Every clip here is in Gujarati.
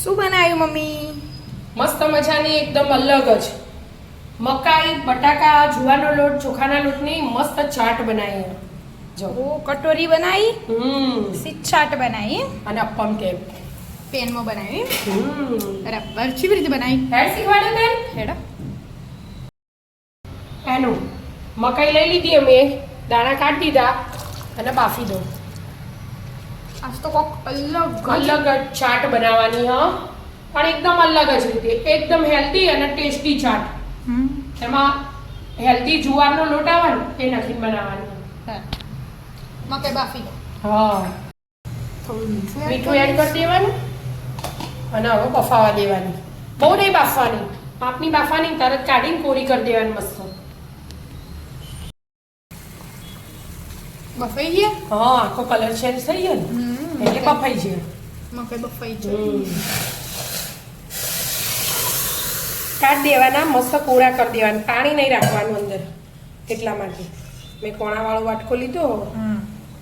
શું બનાવ્યું મમ્મી? મસ્ત મજાની એકદમ અલગ જ મકાઈ બટાકા જુવારનો લોટ ચોખાના લોટની મસ્ત ચાટ બનાવી. જો ઓ કટોરી બનાવી, સીટ ચાટ બનાવી અને અપ્પમ ટેપ પેનમાં બનાવી. બરાબર. કેવી રીતે બનાવી? હેડ શીખવાડે ને હેડો. એનું મકાઈ લઈ લીધી અમે, દાણા કાઢી દીધા અને બાફી દો. આજ તો કોક અલગ અલગ જ ચાટ બનાવવાની. હા, પણ એકદમ અલગ જ રીતે, એકદમ હેલ્ધી અને ટેસ્ટી ચાટ. એમાં હેલ્ધી જુવારનો લોટ આવે ને એ નાખીને બનાવવાની. મકાઈ બાફી દો. હા, થોડું મીઠું એડ કરી દેવાનું અને હવે બફાવા દેવાની. બહુ નહીં બાફવાની, માપની બાફવાની, તરત કાઢીને કોરી કરી દેવાની મસ્ત. બફાઈ ગયા? હા, આખો કલર ચેન્જ થઈ ગયો ને એટલે બફાઈ જાય. મકાઈ બફાઈ જાય. કાઢી દેવાના, મસ્ત કોરા કરી દેવાના, પાણી નહીં રાખવાનું અંદર. એટલા માટે મેં કોણાવાળો વાટકો લીધો,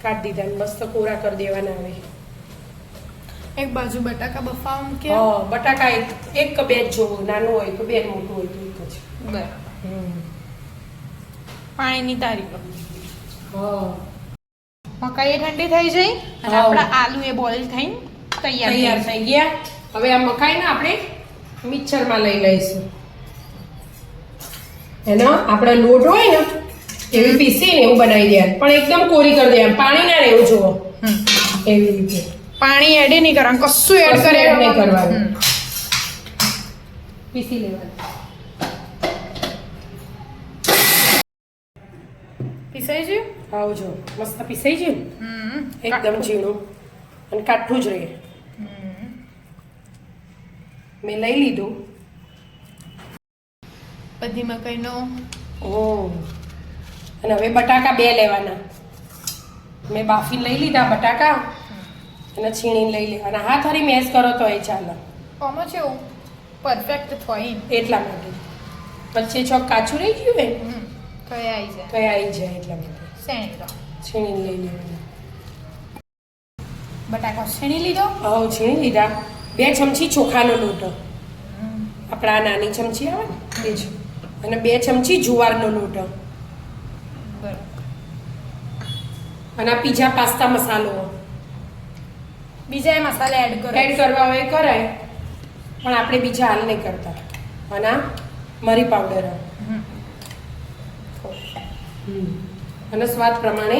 કાઢી દીધા, મસ્ત કોરા કરી દેવાના. હવે એક બાજુ બટાકા બફાવા મૂકે. હા, બટાકા એક કે બે જ જોવો, નાનું હોય તો બે, મોટું હોય તો એક જ. બરાબર. પાણીની તારીખ. હા, મકાઈ ઠંડી થઈ જાય અને આપણા આલુ એ બોઇલ થઈને તૈયાર થઈ ગયા. હવે આ મકાઈને આપણે મિક્સરમાં લઈ લઈશું. એનો આપણે લોટ હોય ને એવી પીસીને એવું બનાવી દેવાનું, પણ એકદમ કોરી કરી દેવાનું, પાણી ના રહેવું જોવો. એવી રીતે પાણી એડ નહીં કરવાનું, કશું એડ કરે નહીં કરવાનું, પીસી લેવાનું. પીસાઈ ગયું? આવજો, મસ્ત પીસાઈ ગયું, એકદમ ઝીણું અને કાઠું જ રહે. મેં લઈ લીધું બધી મકાઈનો. અને હવે બટાકા બે લેવાના. મેં બાફીને લઈ લીધા બટાકા અને છીણીને લઈ લેવાના. હાથ હરી મેશ કરો તો એ ચાલે. આમાં છે એવું પરફેક્ટ થાય એટલા માટે વચ્ચે ચોક કાચું રહી ગયું ને તો એ આવી જાય, તો એ આવી જાય. એટલા માટે શેણી લો. છીણીને લઈ લેવાના. બટાકા શેણી લીધો. હા, છીણી લીધા. 2 ચમચી ચોખાનો લોટ, આપણા નાની ચમચી આવે ને એ જ, અને 2 ચમચી જુવારનો લોટ, અને આ પીઝા પાસ્તા મસાલો. બીજા એ મસાલા એડ કરવા હોય કરાય, પણ આપણે બીજા હાલ નહીં કરતા. અને આ મરી પાવડર અને સ્વાદ પ્રમાણે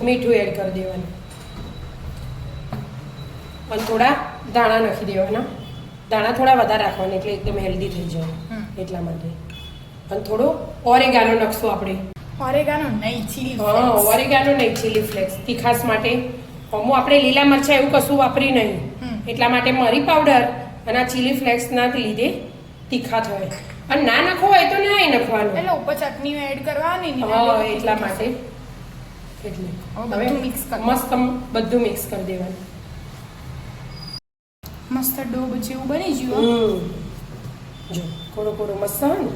મીઠું એડ કરી દેવાનું. અને થોડા દાણા નાખી દેવાના. દાણા થોડા વધારે રાખવાના એટલે એકદમ હેલ્ધી થઈ જાય એટલા માટે. અને થોડો ઓરેગાનો નાખશું આપણે. ઓરેગાનો નહીં, ચીલી. હા, ઓરેગાનો નહીં, ચીલી ફ્લેક્સ તીખાસ માટે. હું આપણે લીલા મરચાં એવું કશું વાપરી નહીં, એટલા માટે મરી પાવડર અને આ ચીલી ફ્લેક્સના લીધે તીખા થાય. અને ના નાખવો હોય તો ના નાખવાનું, એટલે ઉપર ચટણી એડ કરવાની. હા, એટલા માટે. એટલે હવે મિક્સ કર, મસ્ત બધું મિક્સ કરી દેવાનું. મસ્ત ડો જેવું બની ગયું. જો કોરો કોરો મસ્ત હોય ને.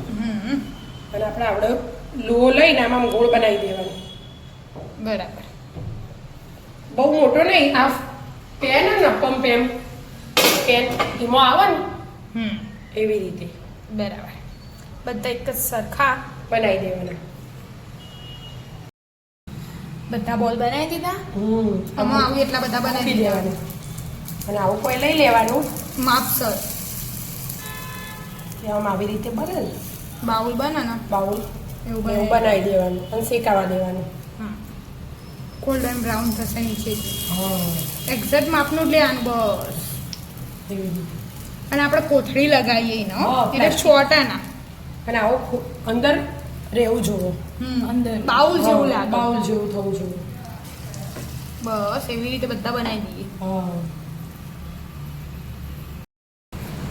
અને આપણે આવડે લો લઈને આમાં ગોળ બનાવી દેવાનો. બરાબર. બહુ મોટો નહીં, આ પેન ને પેન એમાં આવે ને એવી રીતે. બરાબર. બધા એક જ સરખા બનાવી દેવાના. બધા બોલ બનાવી દીધા. આમાં આવું એટલા બધા બનાવી દેવાના. અને આવું કોઈ લઈ લેવાનું માપસર. આમ આવી રીતે બને ને બાઉલ બને ને, બાઉલ એવું બનાવી દેવાનું અને શેકાવા દેવાનું. ગોલ્ડન બ્રાઉન થશે નીચે. હા, એક્ઝેક્ટ માપનું જ લેવાનું બસ. એવી રીતે. અને આપણે કોથળી લગાવીએ ને, હા, એટલે છોટા ના. અને આવું અંદર રહેવું જોવો. અંદર બાઉલ જેવું લાગે. બાઉલ જેવું થવું જોઈએ. બસ એવી રીતે બધા બનાવી દઈએ. હા,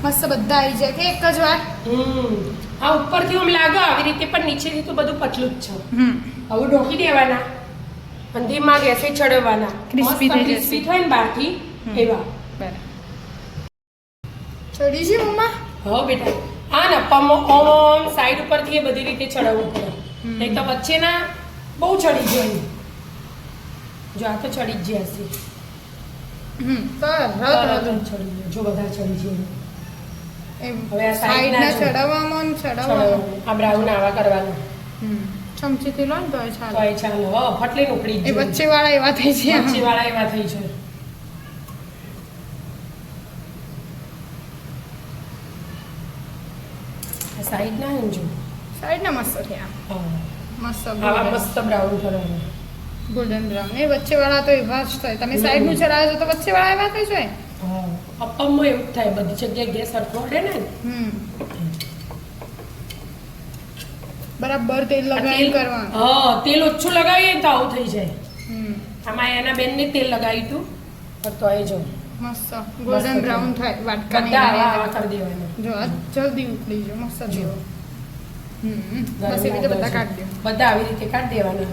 મસ્ત બધા આવી જાય કે એક જ વાર. આ ઉપરથી આમ લાગે આવી રીતે, પણ નીચેથી તો બધું પતલું જ છે. હવે ઢોકી દેવાના અને ધીમા ગેસે ચડવવાના. ક્રિસ્પી થઈ જશે. ક્રિસ્પી થાય ને બહારથી એવા. બરાબર. ચડી છે મમ્મા? હા બેટા, હા ને ઓમ સાઈડ ઉપરથી એ બધી રીતે ચડાવવું પડે, નહીં તો વચ્ચેના બહુ ચડી જાય. જો આ તો ચડી જ જશે. તરત તરત જ ચડી જાય. જો વધારે ચડી જાય એમ હવે આ સાઈડના સાઈડના ચડાવવામાં ને ચડાવવામાં ચડવાનું. આ બ્રાઉન આવા કરવાનું ચમચીથી લો ને તો તો ચાલે એ ચાલો ફટલી ઉકળી એ જ જાય. વચ્ચેવાળા એવા થઈ છે વચ્ચેવાળા એવા થઈ છે. આ સાઈડના હે ને જો સાઈડના મસ્ત થયા હા. મસ્ત આવા મસ્ત બ્રાઉન કરવાનું. ગોલ્ડન બ્રાઉન એ વચ્ચેવાળા તો એવા જ થાય તમે સાઈડનું ચડાવો છો તો વચ્ચેવાળા એવા થઈ જાય હા અપ્પમમાં એવું જ થાય બધી જગ્યાએ ગેસ સરખો અડે ને બરાબર તેલ લગાવી કરવાનું હા તેલ ઓછું લગાવીએ ને તો આવું થઈ જાય. હમ આમાં એના બેનને તેલ લગાવ્યું હતું પણ તોય જો મસ્ત ગોલ્ડન બ્રાઉન થાય વાટકા બધા આવા કરી દેવાના. જો આ જલ્દી ઉકળી જો મસ્ત જો. જેવો બસ એવી રીતે બધા કાઢી દો બધા આવી રીતે કાઢી દેવાના.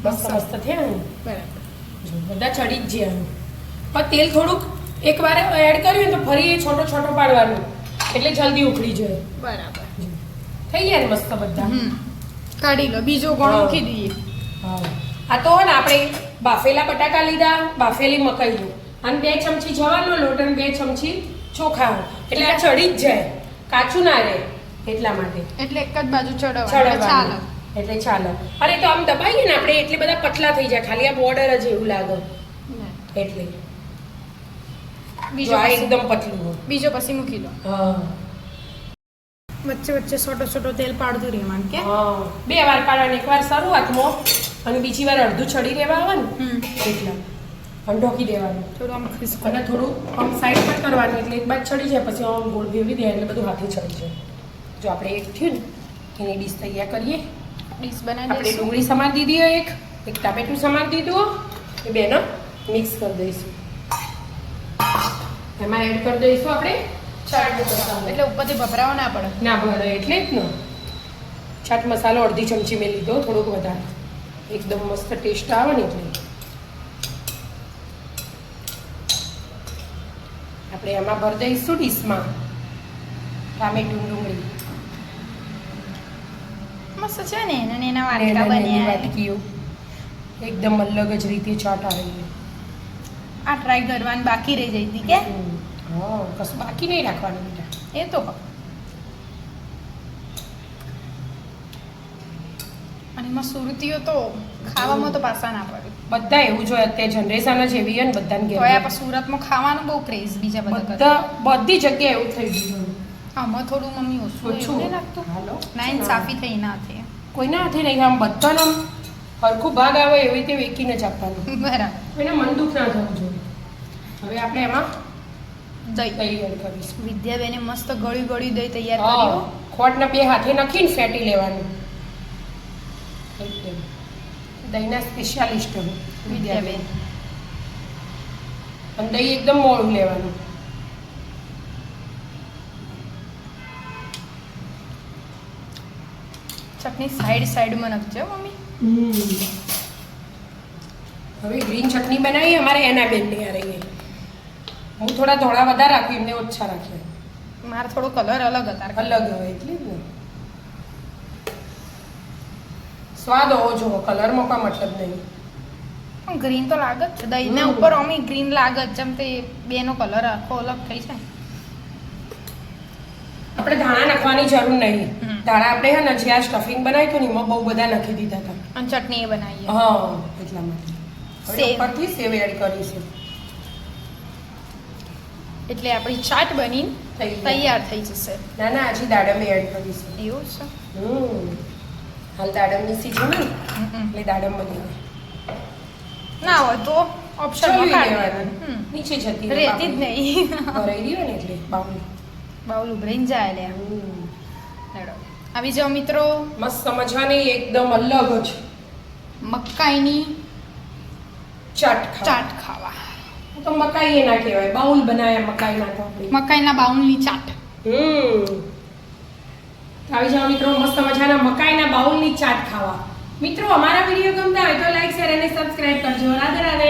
મસ્ત મસ્ત થયા ને બરાબર જો બધા ચડી જ ગયા. પણ તેલ થોડુંક એકવાર એડ કર્યું ને તો ફરી એ છોટો છોટો પાડવાનું એટલે જલ્દી ઉકળી જાય. બરાબર થઈ ગયા ને મસ્ત બધા. કાઢી લો બીજો ગોળ મૂકી દઈએ હા આ તો ને આપણે બાફેલા બટાકા લીધા બાફેલી મકાઈ લો અને 2 ચમચી જવાનો લોટ અને 2 ચમચી ચોખા એટલે આ ચડી જ જાય કાચું ના રહે એટલા માટે એટલે એક જ બાજુ ચડાવવાનું ચાલો એટલે ચાલો. અરે તો આમ દબાઈએ ને આપણે એટલે બધા પતલા થઈ જાય ખાલી આ બોર્ડર જ એવું લાગે એટલે બીજો જો આ પછી- એકદમ પતલું હોય. બીજો પછી મૂકી દો હા વચ્ચે વચ્ચે છોટો છોટો તેલ પાડતું રહેવાનું કે હા 2 વાર પાડવાનું એકવાર શરૂઆતમાં અને બીજી વાર અડધું ચડી રહેવા આવે ને એટલા અને ઢોકી દેવાનું થોડું આમ ક્રિસ્પ અને થોડું આમ સાઈડ પર કરવાનું એટલે એક બાદ ચડી જાય પછી આમ ગોળ ભેવી દે એટલે બધું હાથે ચડી જાય. જો આપણે એક થયું ને એની ડીશ તૈયાર કરીએ. ડીશ બનાવી આપણે દઈશું ડુંગળી સમાર દીધી હોય એક ટામેટું સમાર દીધું હોય એ બેનો મિક્સ કરી દઈશું. એમાં એડ કરી દઈશું આપણે ચાટ મસાલો. એટલે ઉપરથી ભભરાવો ના પડે ના ભરે એટલે જ ને ચાટ મસાલો અડધી ચમચી મેં લીધો થોડોક વધારે એકદમ મસ્ત ટેસ્ટ આવે ને એટલે આપણે એમાં ભરી દઈશું ડીશમાં ટામેટું ડુંગળી મસ્ત છે ને અને એના વાટકા નાની બન્યા વાટકીઓ એકદમ અલગ જ રીતે ચાટ આવે છે. આ ટ્રાય કરવાની બાકી રહી જઈ હતી કે હા કશું બાકી નહીં રાખવાનું બેટા. એ તો અને એમાં સુરતીઓ તો ખાવામાં તો પાછા ના પડે બધા એવું જોઈએ અત્યારે જનરેશન જ એવી છે ને બધાને તો ઘેર આ સુરતમાં ખાવાનું બહુ ક્રેઝ બીજા બધા કરતા. બધા બધી જગ્યાએ એવું થઈ ગયું આમાં થોડું મમ્મી ઓછું ઓછું. એવું નહીં લાગતું હાલો. નાઈન સાફી થઈ ના થઈ કોઈના હાથે નહીં આમ બધાનો આમ હરખું ભાગ આવે એવી રીતે વેકીને જ આપવાનું બરાબર કોઈને મન દુઃખ ના થવું જોઈએ. હવે આપણે એમાં દહીં તૈયાર કરીશું. વિદ્યાબેને મસ્ત ગળી ગળી દહીં તૈયાર હા કર્યું ખોટના 2 હાથે નાખીને ફેટી લેવાનું. એકદમ દહીંના સ્પેશિયાલિસ્ટ વિદ્યાબેન અને દહીં એકદમ મોળું લેવાનું. ચટણી સાઈડમાં નાખજો મમ્મી હવે ગ્રીન ચટણી બનાવી અમારે એના બેનની આ રહી. હું થોડા ધોળા વધારે રાખી એમને ઓછા રાખ્યા. મારો થોડો કલર અલગ હતા અલગ હોય એટલે જ ને સ્વાદ હોવો જોવો કલરમાં કોઈ મતલબ નહીં. પણ ગ્રીન તો લાગે જ છે દહીંના ઉપર અમી ગ્રીન લાગે જ જેમ તે બેનો કલર આખો અલગ થઈ જાય આપણે ધાણા નાખવાની જરૂર નહીં. ધાણા આપણે હે ને જે આ સ્ટફિંગ બનાવ્યું હતું ને એમાં બહુ બધા નાખી દીધા હતા. અને ચટણી એ બનાવીએ હા એટલા માટે હવે સેવ. ઉપરથી સેવ એડ કરીશું. એટલે આપણી ચાટ બની તૈયાર થઈ જશે ના ના હજી દાડમ એડ કરીશું. એવું છે હાલ દાડમની સીઝન ને એટલે દાડમ બની ગઈ. ના હોય તો ઓપ્શન ચલવી કાઢી લેવાનું. દેવાનું. નીચે જતી રહે રહેતી જ નહીં ભરાઈ રહ્યો ને એટલે બાઉલ. બાઉલ ઉભરાઈને જાય લે હેડો. આવી જાઓ મિત્રો મસ્ત મજાની એકદમ અલગ જ મકાઈની ચાટ ખાવા. ચાટ ખાવા તો મકાઈ એ ના કહેવાય બાઉલ બનાવ્યા મકાઈ ના તો આપણે. મકાઈના બાઉલની ચાટ આવી જાઓ મિત્રો મસ્ત મજાના મકાઈના બાઉલની ચાટ ખાવા. મિત્રો અમારા વિડીયો ગમતા હોય તો લાઈક શેર અને સબસ્ક્રાઇબ કરજો. રાધે રાધે.